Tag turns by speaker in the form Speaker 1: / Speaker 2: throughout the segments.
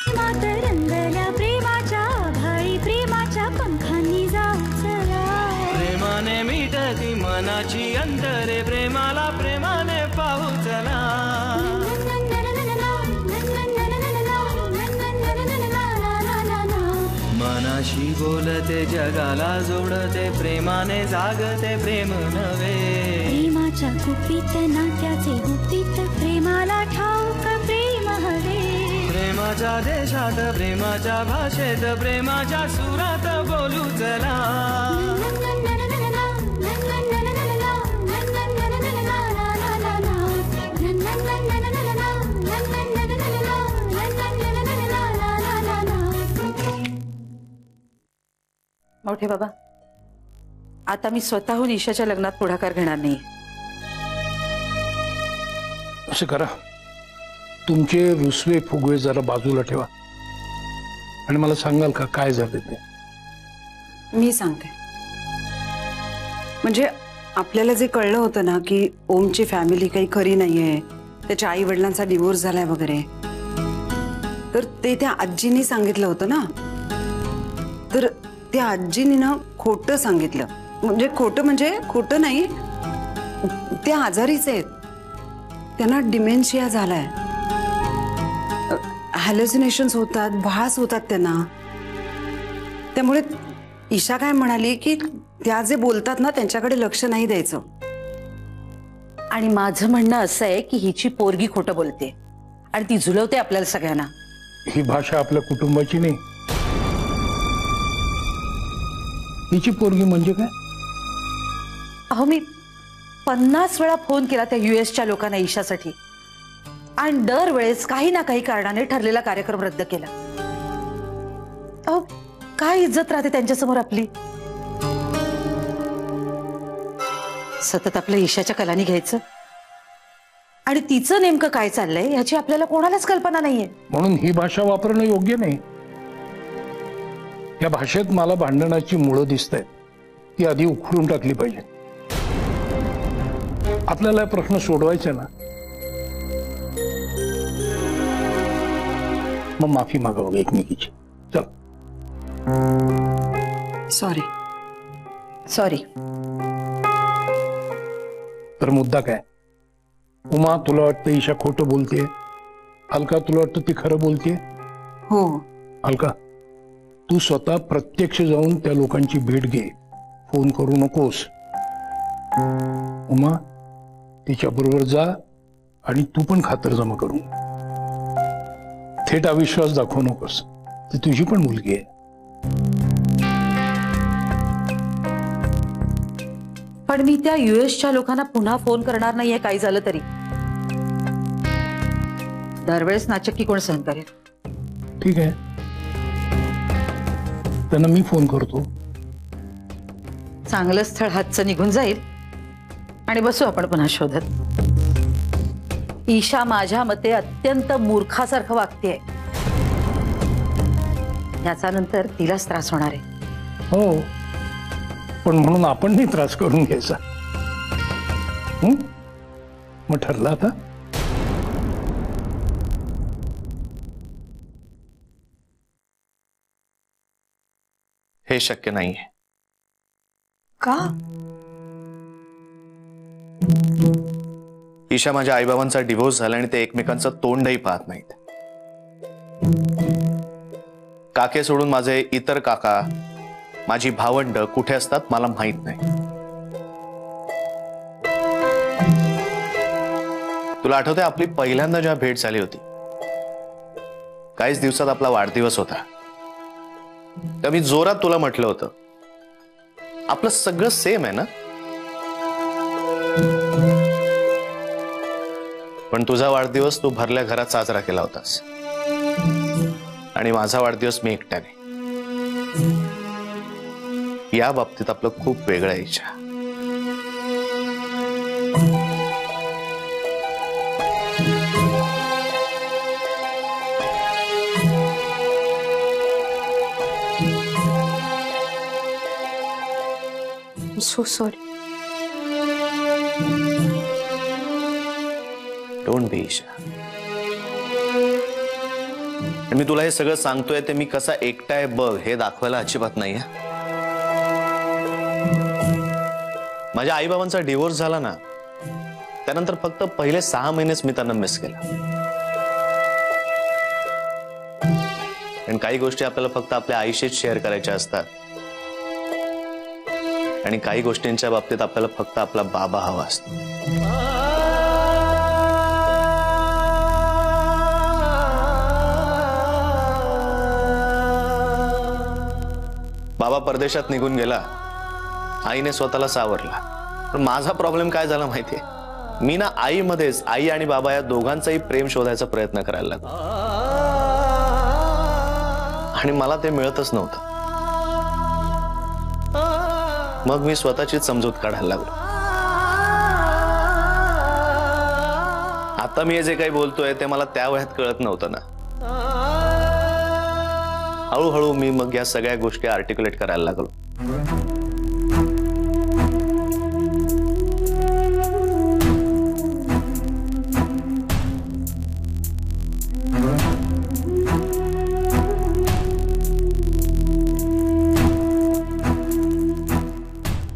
Speaker 1: रंगल्या प्रेमाच्या भाळी प्रेमाच्या पंखांनी जाऊ चला
Speaker 2: प्रेमाने मिटती मनाची अंतरे प्रेमाला प्रेमाने पाहू चला मनाशी बोलते जगाला जोडते प्रेमाने जागते प्रेम नवे
Speaker 1: प्रेमाच्या गुपित नात्याचे गुपित प्रेमाला ठाऊक प्रेम हवे
Speaker 2: प्रेमाच्या देशात प्रेमाच्या भाषेत प्रेमाच्या सुरात बोलू चला
Speaker 3: मोठे बाबा, आता मी स्वतःहून ईशाच्या लग्नात पुढाकार घेणार नाही.
Speaker 4: असं करा, तुमचे रुसवे फुगवे जरा बाजूला ठेवा आणि मला सांगाल का काय झालं ते?
Speaker 5: मी सांगते. म्हणजे आपल्याला जे कळलं होतं ना की ओमची फॅमिली काही खरी नाहीये, त्याच्या आई वडिलांचा डिवोर्स झालाय वगैरे, तर ते त्या आजींनी सांगितलं होतं ना. तर त्या आजींनी ना खोटं सांगितलं. म्हणजे खोटं नाही, ते आजारीच आहेत. त्यांना डिमेन्शिया झालाय, हॅल्युसिनेशन्स होतात, भास होतात त्यांना. त्यामुळे ईशा काय म्हणाली की त्या जे बोलतात ना त्यांच्याकडे लक्ष नाही द्यायचं.
Speaker 3: आणि माझं म्हणणं असं आहे की हिची पोरगी खोटं बोलते आणि ती झुलवते आपल्याला सगळ्यांना.
Speaker 4: ही भाषा आपल्या कुटुंबाची नाही. हिची पोरगी म्हणजे काय?
Speaker 3: अहो, मी 50 वेळा फोन केला त्या US च्या लोकांना ईशासाठी, आणि दरवेळेस काही ना काही कारणाने ठरलेला कार्यक्रम रद्द केला. अहो, काय इज्जत राहते त्यांच्यासमोर आपली? सतत आपल्या ईशाच्या कलानी घ्यायचं आणि तिचं नेमकं काय चाललंय याची आपल्याला कोणालाच कल्पना नाहीये.
Speaker 4: म्हणून ही भाषा वापरणं योग्य नाही. या भाषेत मला भांडणाची मुळं दिसत आहेत, ती आधी उखडून टाकली पाहिजे. आपल्याला प्रश्न सोडवायचा ना, मग माफी मागावं एकमेकीची. चल.
Speaker 5: सॉरी.
Speaker 4: तर मुद्दा काय? उमा, तुला वाटतं ईशा खोटं बोलते? अलका, तुला वाटतं ती खरं बोलते?
Speaker 5: हो.
Speaker 4: अलका, तू स्वतः प्रत्यक्ष जाऊन त्या लोकांची भेट घे, फोन करू नकोस. उमा, तिच्या बरोबर जा आणि तू पण खातरजमा करू. थेट अविश्वास दाखवू नकोस, ती तुझी पण मुलगी आहे.
Speaker 3: पण मी त्या US लोकांना पुन्हा फोन करणार नाहीये काही झालं तरी. दरवेळेस नाचक्की कोण सहन करेल?
Speaker 4: ठीक आहे, त्यांना मी फोन करतो.
Speaker 3: चांगलं स्थळ हातचं निघून जाईल आणि बसू आपण पुन्हा शोधत. ईशा माझ्या मते अत्यंत मूर्खासारखं वागतेय. याचा नंतर तिलाच त्रास होणार आहे.
Speaker 4: हो, पण म्हणून आपण नाही त्रास करून घ्यायचा. मग ठरलं आता?
Speaker 6: हे शक्य नाहीये.
Speaker 5: का?
Speaker 6: ईशा माझ्या आईबाबांचा डिव्होर्स झाला आणि ते एकमेकांचं तोंडही पाहत नाहीत. काके सोडून माझे इतर काका, माझी भावंड कुठे असतात मला माहित नाही. तुला आठवतंय आपली पहिल्यांदा जेव्हा भेट झाली होती, काहीच दिवसात आपला वाढदिवस होता, तर मी जोरात तुला म्हटलं होतं आपलं सगळं सेम आहे ना. पण तुझा वाढदिवस तू भरल्या घरात साजरा केला होतास आणि माझा वाढदिवस मी एकट्याने. या बाबतीत आपलं खूप वेगळं आहे Isha.
Speaker 5: So sorry.
Speaker 6: Don't be, Isha. मी तुला हे सगळं सांगतोय ते मी कसा एकटा आहे बघ हे दाखवायला अजिबात नाहीये. माझ्या आई बाबांचा डिवोर्स झाला ना, त्यानंतर फक्त पहिले 6 महिनेच मी त्यांना मिस केला. आणि काही गोष्टी आपल्याला फक्त आपल्या आईशीच शेअर करायच्या असतात आणि काही गोष्टींच्या बाबतीत आपल्याला फक्त आपला बाबा हवा असतो. बाबा परदेशात निघून गेला, आईने स्वतःला सावरला. पण माझा प्रॉब्लेम काय झाला माहितीये, मी ना आईमध्येच आई आणि बाबा या दोघांचाही प्रेम शोधायचा प्रयत्न करायला लागलो आणि मला ते मिळतच नव्हतं. मग मी स्वतःचीच समजूत काढायला लागलो. आता मी जे काही बोलतोय ते मला त्या वयात कळत नव्हतं ना. हळूहळू मी मग या सगळ्या गोष्टी आर्टिक्युलेट करायला लागलो.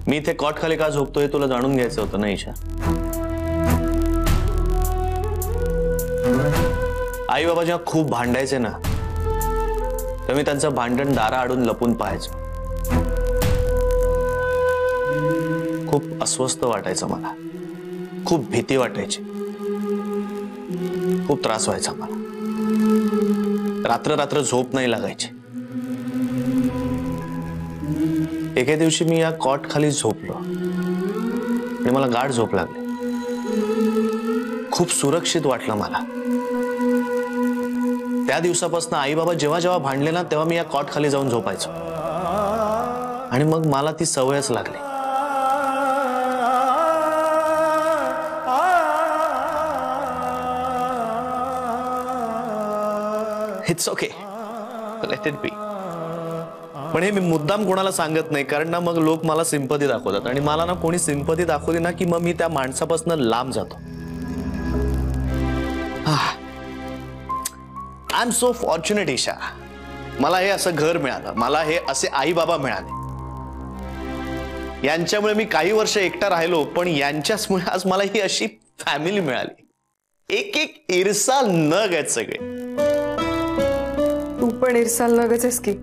Speaker 6: मी इथे कॉट खाली का झोपतोय तुला जाणून घ्यायचं होतं ना ईशा. आई बाबा जेव्हा खूप भांडायचे ना, तर मी त्यांचं भांडण दाराआडून लपून पाहायचो. खूप अस्वस्थ वाटायचं मला, खूप भीती वाटायची, खूप त्रास व्हायचा मला. रात्र रात्र झोप नाही लागायची. एके दिवशी मी या कॉट खाली झोपलो आणि मला गाढ झोप लागली. खूप सुरक्षित वाटलं मला. त्या दिवसापासून आई बाबा जेव्हा जेव्हा भांडले ना, तेव्हा मी या कॉट खाली जाऊन झोपायचो आणि मग मला ती सवयच लागली. It's okay, let it be. पण हे मी मुद्दाम कोणाला सांगत नाही, कारण ना मग लोक मला सिंपती दाखवतात आणि मला ना कोणी सिंपती दाखवली ना की मग मी त्या माणसापासून लांब जातो. I am so fortunate Isha. मला हे असं घर मिळालं, मला हे असे आई बाबा मिळाले. यांच्यामुळे मी काही वर्ष एकटा राहिलो, पण यांच्याचमुळे आज मला ही अशी फॅमिली मिळाली. एक एक इरसाल नग आहेत सगळे.
Speaker 7: तू पण इरसाल नगच आहेस की?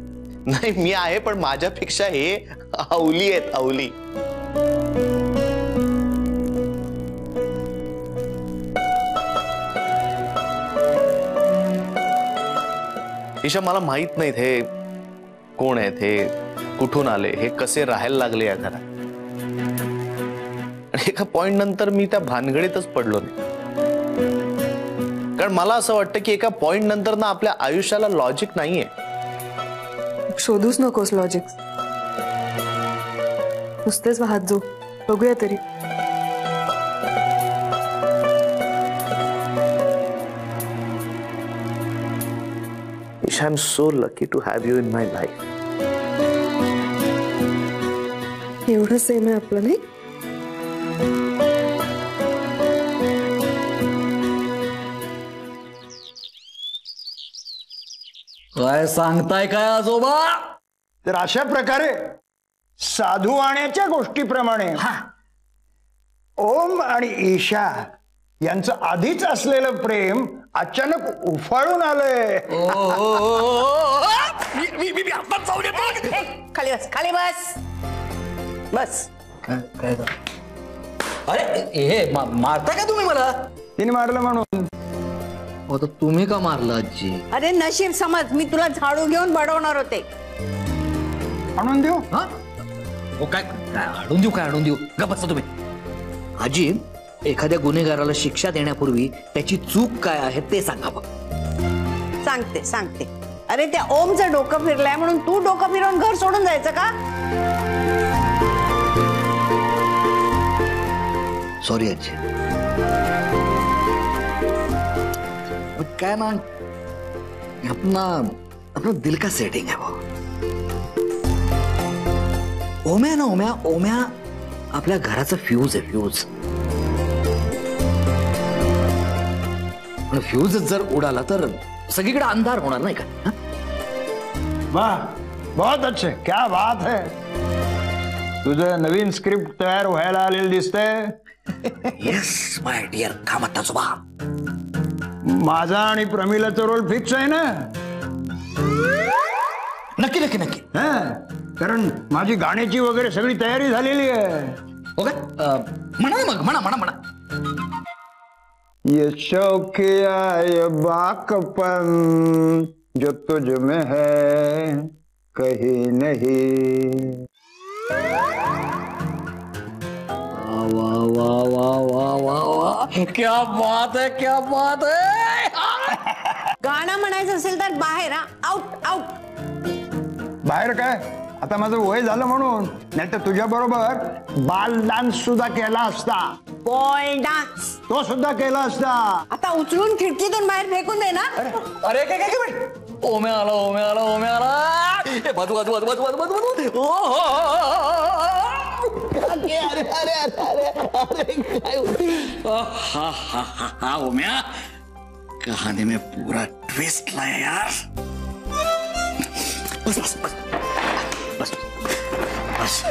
Speaker 6: नाही, मी आहे, पण माझ्यापेक्षा हे अवली आहेत, अवली. ईशा, मला माहित नाहीत हे कोण आहेत, हे कुठून आले, हे कसे राहायला लागले या घरात. आणि एका पॉइंट नंतर मी त्या भानगडीतच पडलो नाही. कारण मला असं वाटतं की एका पॉइंट नंतर ना आपल्या आयुष्याला लॉजिक नाहीये.
Speaker 7: शोधूच नकोस लॉजिक, नुसतेच वाहत जो. बघूया तरी.
Speaker 6: Isha, I'm so lucky to have you in my life.
Speaker 7: एवढं सेम आहे आपलं, नाही?
Speaker 8: काय सांगताय काय आजोबा?
Speaker 9: तर अशा प्रकारे साधू आण्याच्या गोष्टीप्रमाणे ओम आणि ईशा यांचं आधीच असलेलं प्रेम अचानक उफाळून आलंय.
Speaker 10: खाली बस, खाली बस, बस.
Speaker 8: अरे हे मारता का तुम्ही मला?
Speaker 9: तिने मारलं म्हणून.
Speaker 8: हो तर तुम्ही का मारला आजी?
Speaker 10: अरे नशीब समज, मी तुला झाडू घेऊन बडवणार होते.
Speaker 9: आणून देऊ?
Speaker 8: हा हो, काय काय आणून देऊ, काय आणून देऊ? का बसा तुम्ही. आजी, एखाद्या गुन्हेगाराला शिक्षा देण्यापूर्वी त्याची चूक काय आहे ते सांगा बघ.
Speaker 10: सांगते सांगते. अरे त्या ओमचं डोकं फिरलंय म्हणून तू डोकं फिरवून घर सोडून जायचं का?
Speaker 8: सॉरी आजी. क्या ना अपना दिल का सेटिंग है वो. ओम्या ना ओम्या ओम्या आपल्या घराचा फ्यूज आहे, फ्यूज. पण फ्यूज जर उडाला तर सगळीकडे अंधार होणार नाही का?
Speaker 9: वाह, बहुत अच्छे, क्या बात है. तुझं नवीन स्क्रिप्ट तयार व्हायला आलेलं दिसतंय.
Speaker 8: येस माय डिअर कामताजोबा.
Speaker 9: माझा आणि प्रमिलाचा रोल फिक्स आहे ना?
Speaker 8: नक्की नक्की नक्की.
Speaker 9: कारण माझी गाण्याची वगैरे सगळी तयारी झालेली आहे.
Speaker 8: ओके, म्हणा मग, म्हणा म्हणा म्हणा.
Speaker 9: ये शौकिया ये बाकपन जो तुझ में है कहीं नहीं.
Speaker 8: वाह वाह वाह वाह वाह वाह, क्या बात है, क्या बात है.
Speaker 10: गाणं म्हणायचं असेल तर बाहेर. Out out.
Speaker 9: बाहेर काय, आता माझं वय झालं म्हणून, नाही तर तुझ्या बरोबर बाल डान्स सुद्धा केला असता.
Speaker 10: बॉल डान्स
Speaker 9: तो सुद्धा केला असता.
Speaker 10: आता उचलून खिडकीतून बाहेर फेकून दे ना.
Speaker 8: अरे काय काय काय, ओमे आला ओमे आला ओमे आला. बाजू बाजू बाजू बाजू बाजू बाजू बाजू. अरे अरे अरे अरे अरे काय. हा हा हा हा ओम्या, कहानी में पूरा ट्विस्ट लाया यार. बस बस बस बस बस.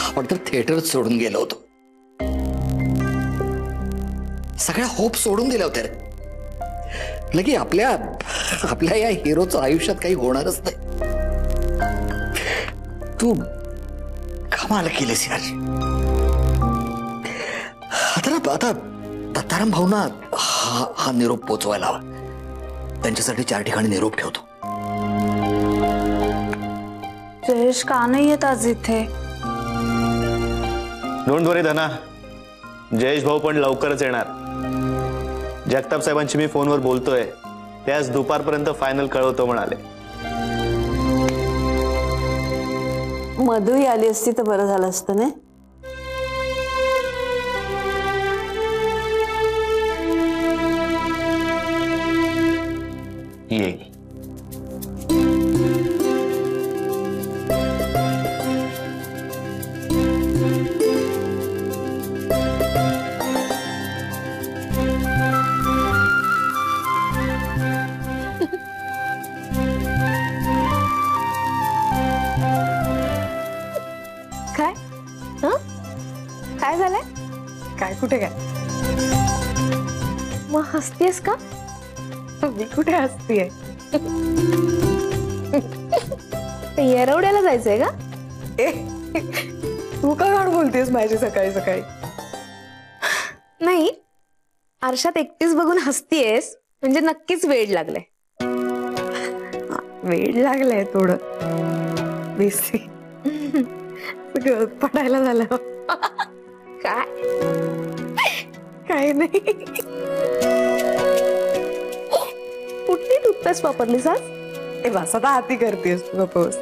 Speaker 8: आपण तर थिएटर सोडून गेलो होतो. सगळ्या होप सोडून दिल्या होत्या रे. लगे आपल्या आपल्या या हिरोचं आयुष्यात काही होणारच नाही. तू कमाल केलीस यार. आता दत्ताराम भाऊंना हा निरोप पोचवायला हवा. त्यांच्यासाठी 4 ठिकाणी निरोप ठेवतो.
Speaker 1: जयेश का नाही येत आज इथे?
Speaker 6: डोंट वरी धना, जयेश भाऊ पण लवकरच येणार. जगताप साहेबांशी मी फोनवर बोलतोय, ते आज दुपारपर्यंत फायनल कळवतो म्हणाले.
Speaker 10: मधुही आली असती तर बरं झालं असतं ना.
Speaker 6: येईल.
Speaker 7: काय? काय झालंय? काय कुठे काय? मग हसतेस का? मी कुठे हसतीये? येरवड्याला जायचंय का? तू का घाण बोलतेस माझी सकाळी सकाळी? नाही, आरशात एकटीच बघून हसतीयेस म्हणजे नक्कीच वेड लागलंय. वेड लागलंय थोडं बेसी. पडायला झालं. काय काय नाही. कुठली टूथपेस्ट वापरलीस आज? ए बस आता हाती करतेस तू. गप्पस.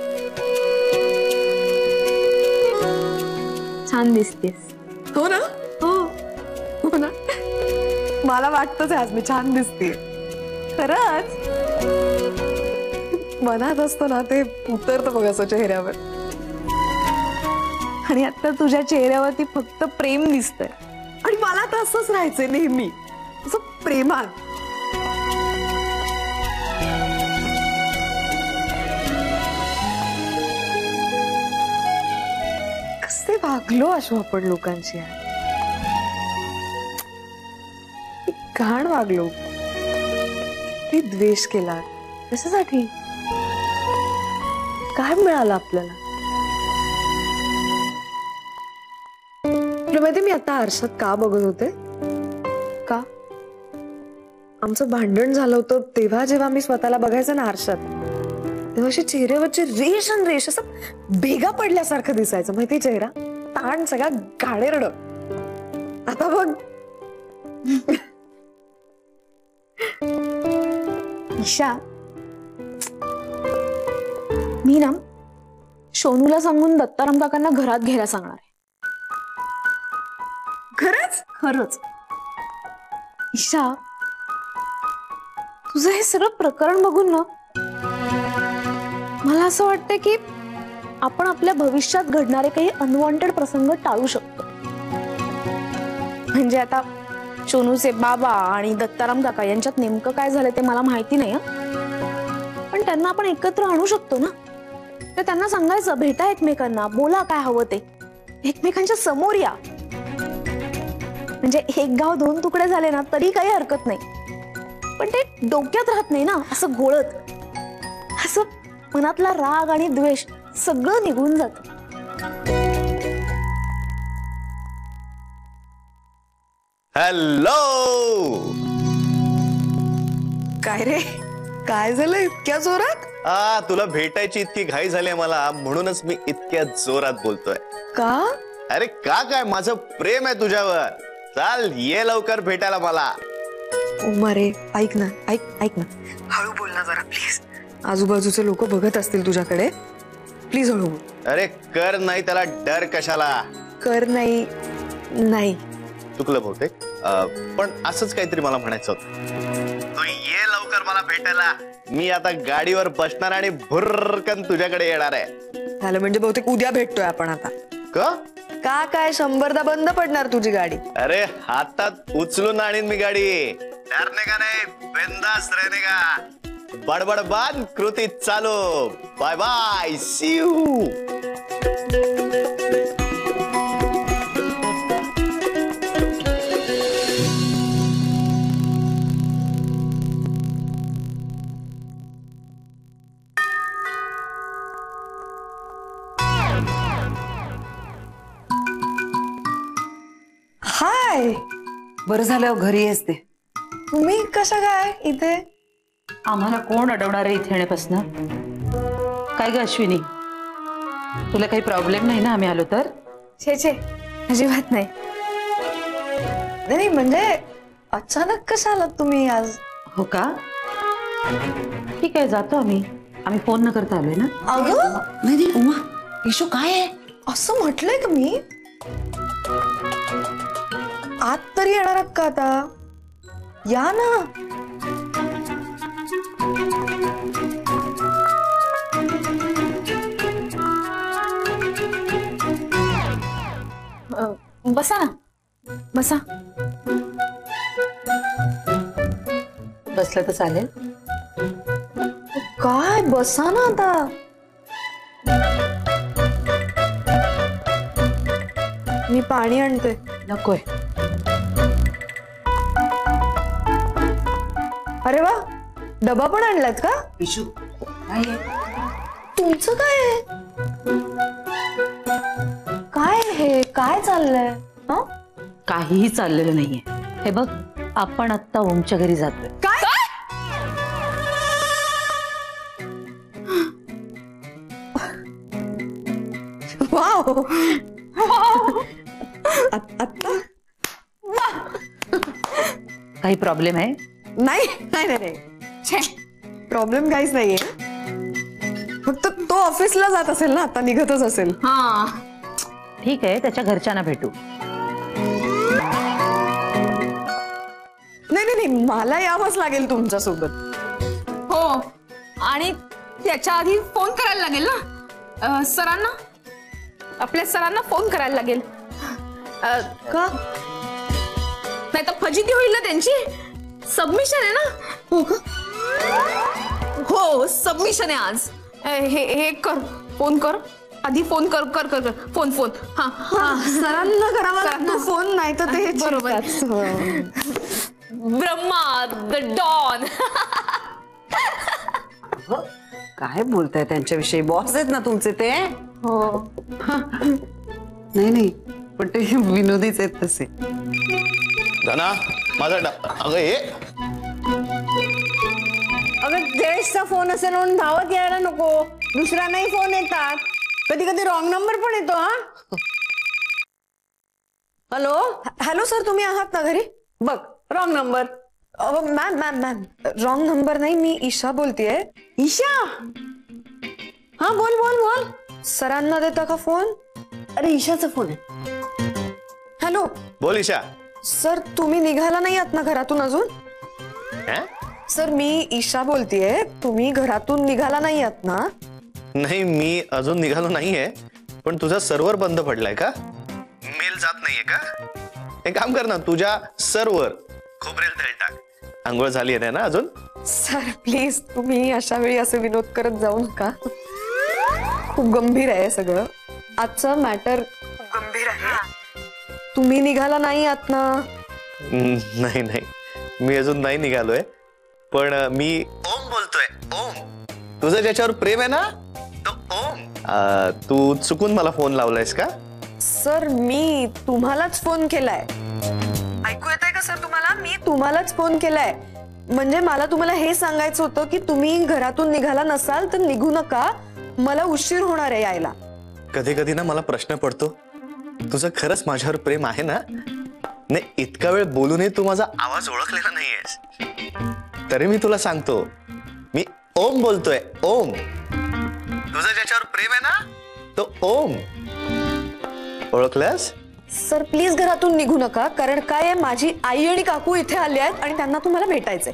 Speaker 7: छान दिसतेस. हो ना? हो ना. मला वाटतंच आज मी छान दिसते. खरंच मनात असतो ना ते उतरतं बघ असं चेहऱ्यावर. आणि आता तुझ्या चेहऱ्यावरती फक्त प्रेम दिसतंय. आणि मला तर असंच राहायचंय नेहमी, असं प्रेमात. कसे वागलो अशो आपण लोकांची. घाण वागलो. ती द्वेष केला कशासाठी? काय मिळालं आपल्याला? तुला माहिती मी आता आरशात का बघत होते? का? आमचं भांडण झालं होतं तेव्हा जेव्हा मी स्वतःला बघायचं ना आरशात, तेव्हा अशी चेहऱ्यावरची रेष आणि रेष असं भेगा पडल्यासारखं दिसायचं. माहिती चेहरा ताण सगळा घाणेरड. आता बघ. ईशा, मी ना सोनूला सांगून दत्ताराम काकांना घरात घ्यायला सांगणार आहे. खरंच? खरंच. ईशा, तुझं हे सगळं प्रकरण बघून ना मला असं वाटतं की आपण आपल्या भविष्यात घडणारे काही अनवॉन्टेड प्रसंग टाळू शकतो. म्हणजे आता सोनूचे बाबा आणि दत्ताराम काका यांच्यात नेमकं काय झालं ते मला माहिती नाही पण त्यांना आपण एकत्र आणू शकतो ना. तर त्यांना सांगायचं भेटा एकमेकांना, बोला काय हवं ते, एकमेकांच्या समोर या. म्हणजे एक गाव दोन तुकडे झाले ना तरी काही हरकत नाही, पण ते डोक्यात राहत नाही ना असं घोळत. असं मनातला राग आणि द्वेष सगळं निघून जात.
Speaker 6: हॅलो.
Speaker 7: काय रे, काय झालं इतक्या जोरात?
Speaker 6: तुला भेटायची इतकी घाई झाली मला, म्हणूनच मी इतक्या जोरात बोलतोय.
Speaker 7: का?
Speaker 6: अरे का काय, माझं प्रेम आहे तुझ्यावर. चाल ये लवकर भेटायला मला.
Speaker 7: उमारे ऐक ना, ऐक ना, हळू बोल ना जरा प्लीज. आजूबाजूचे लोक बघत असतील तुझ्याकडे, प्लीज हळू बोल.
Speaker 6: अरे कर नाही त्याला डर कशाला.
Speaker 7: कर नाही. नाही
Speaker 6: चुकलं बहुतेक, पण असंच काहीतरी मला म्हणायचं होतं. तू ये लवकर मला भेटायला. मी आता गाडीवर बसणार आणि भुर्रकन तुझ्याकडे येणार आहे.
Speaker 7: झालं म्हणजे बहुतेक उद्या भेटतोय आपण आता.
Speaker 6: का
Speaker 7: काय 100दा बंद पडणार तुझी गाडी.
Speaker 6: अरे हातात उचलून आणीन मी गाडी. डरने का नाही, बिंदास रहने का. बडबड बंद, कृती चालू. Bye bye, see you.
Speaker 7: Hi,
Speaker 5: बरं झालं घरी आहेस ते.
Speaker 7: तुम्ही कशा काय इथे?
Speaker 3: आम्हाला कोण अडवणार आहे इथे येण्यापासून? काय ग अश्विनी, तुला काही प्रॉब्लेम नाही ना आम्ही आलो तर?
Speaker 7: छे अजिबात नाही. नाही म्हणजे अचानक कसं आलात तुम्ही आज?
Speaker 3: हो का, ठीक आहे जातो आम्ही फोन न करता आलोय ना.
Speaker 7: अगं
Speaker 5: नाही उमा, इशू काय आहे?
Speaker 7: असं म्हटलंय का मी? आत तरी येणार आहात का आता? या ना. बसा ना, बसा.
Speaker 3: बसलं तर चालेल.
Speaker 7: काय बसा ना आता. मी पाणी आणते.
Speaker 3: नकोय.
Speaker 7: अरे वा, डबा पण आणलात का?
Speaker 5: इशू काय आहे?
Speaker 7: तुमचं काय आहे? काय हे, काय चाललंय?
Speaker 3: काहीही चाललेलं नाहीये. हे बघ, आपण आता ओमच्या घरी जातोय.
Speaker 7: काय? वाव, आता
Speaker 3: काही प्रॉब्लेम आहे?
Speaker 7: नाही नाही नाही, प्रॉब्लेम काहीच नाहीये. फक्त तो ऑफिसला जात असेल ना, आता निघतच असेल.
Speaker 3: हा ठीक आहे, त्याच्या घरच्यांना भेटू.
Speaker 7: नाही नाही नाही, मला यावंच लागेल तुमच्या सोबत.
Speaker 11: हो, आणि त्याच्या आधी फोन करायला लागेल ना सरांना. आपल्या सरांना फोन करायला लागेल.
Speaker 7: का?
Speaker 11: नाही तर फजिती होईल ना त्यांची. सबमिशन आहे ना.
Speaker 7: हो का?
Speaker 11: हो, सबमिशन आहे आज. हे कर, फोन कर आधी. फोन कर कर कर फोन. हा
Speaker 7: सरांना करावा लागतो फोन, नाही तर ते
Speaker 11: बरोबर. Brahma the don.
Speaker 5: काय बोलताय त्यांच्याविषयी? बॉस आहेत ना तुमचे ते.
Speaker 7: हो.
Speaker 5: नाही पण ते विनोदीच आहेत तसे.
Speaker 6: धना माझा अगं हे.
Speaker 10: अगं जयेशचा फोन असेल म्हणून धावत यायला नको. दुसरा नाही फोन येतात. कधी कधी रॉंग नंबर पण येतो. हा हॅलो
Speaker 7: हॅलो सर, तुम्ही आहात ना घरी?
Speaker 10: बघ, wrong number.
Speaker 7: Ma'am wrong number नाही, मी ईशा बोलतेय.
Speaker 10: ईशा? हा बोल बोल बोल.
Speaker 7: सरांना देता का फोन?
Speaker 10: अरे ईशाचा फोन आहे.
Speaker 7: हॅलो.
Speaker 6: बोल ईशा.
Speaker 7: सर तुम्ही निघाला नाही आहात ना घरातून अजून? सर मी ईशा बोलतेय, तुम्ही घरातून निघाला नाही आहात ना?
Speaker 6: नाही, मी अजून निघालो नाहीये, पण तुझा सर्व्हर बंद पडलाय का? मेल जात नाहीये का? एक काम कर ना, तुझ्या सरवर खोबरेल तेल टाक. आंघोळ झाली आहे ना अजून?
Speaker 7: सर प्लीज तुम्ही अशा वेळी असे विनोद करत जाऊ नका. खूप गंभीर आहे सगळं. आजचं मॅटर गंभीर आहे. तुम्ही निघाला नाही आत ना?
Speaker 6: नाही नाही, मी अजून नाही निघालोय. पण मी ओम बोलतोय. ओम, तुझं ज्याच्यावर प्रेम आहे ना तो ओम. तू चुकून मला फोन लावलायस का?
Speaker 7: सर मी तुम्हालाच फोन केलाय. ऐकू येतंय का सर तुम्हाला? मी तुम्हालाच फोन केलाय. म्हणजे मला तुम्हाला हे सांगायचं होतं की तुम्ही घरातून निघाला नसाल तर निघू नका, मला उशीर होणार आहे यायला.
Speaker 6: कधी कधी ना मला प्रश्न पडतो, तुझं खरंच माझ्यावर प्रेम आहे ना? नाही, इतका वेळ बोलूनही तू माझा आवाज ओळखलेला नाहीयेस. तरी मी तुला सांगतो, मी ओम बोलतोय. ओम, तुझं ज्याच्यावर प्रेम आहे ना तो ओम. ओळखलंस?
Speaker 7: सर प्लीज घरातून निघू नका, कारण काय आहे, माझी आई आणि काकू इथे आले आहेत आणि त्यांना तुम्हाला भेटायचंय.